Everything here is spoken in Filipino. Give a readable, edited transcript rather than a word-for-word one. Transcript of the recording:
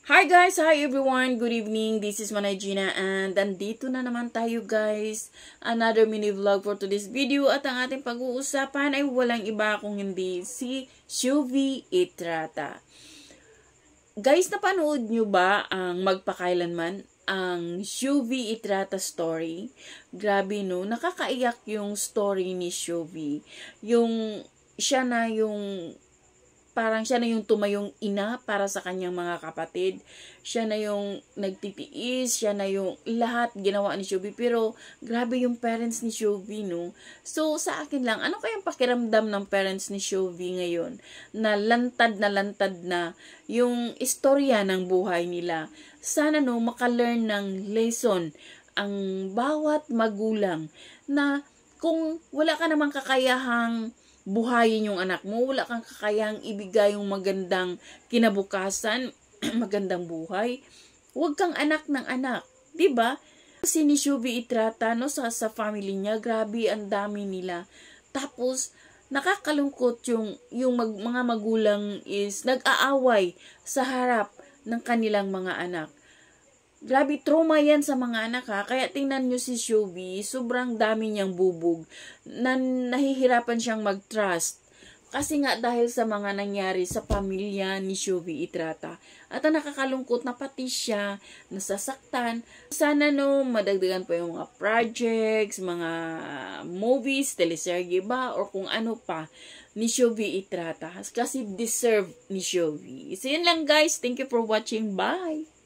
Hi guys! Hi everyone! Good evening! This is Manay Gina and andito na naman tayo guys. Another mini vlog for today's video at ang ating pag-uusapan ay walang iba kung hindi si Shuvi Etrata. Guys, napanood nyo ba ang magpakailanman ang Shuvi Etrata story? Grabe no, nakakaiyak yung story ni Shuvi. Parang siya na yung tumayong ina para sa kanyang mga kapatid. Siya na yung nagtitiis, siya na yung lahat ginawa ni Shuvi. Pero grabe yung parents ni Shuvi, no? So sa akin lang, ano kayang pakiramdam ng parents ni Shuvi ngayon? Na lantad na yung istorya ng buhay nila. Sana no, makalearn ng lesson ang bawat magulang na kung wala ka namang kakayahang buhayin yung anak mo, wala kang kakayang ibigay yung magandang kinabukasan, magandang buhay, huwag kang anak ng anak, 'di ba? Kasi ni Shuvi Etrata no sa family niya, grabe ang dami nila. Tapos nakakalungkot yung mga magulang is nag-aaway sa harap ng kanilang mga anak. Grabe, trauma yan sa mga anak ha. Kaya tingnan nyo si Shuvi, sobrang dami niyang bubog. Nahihirapan siyang mag-trust. Kasi nga dahil sa mga nangyari sa pamilya ni Shuvi Etrata. At ang nakakalungkot na pati siya nasasaktan. Sana no, madagdagan pa yung mga projects, mga movies, teleserye ba, or kung ano pa ni Shuvi Etrata. Kasi deserve ni Shuvi. So yun lang guys. Thank you for watching. Bye!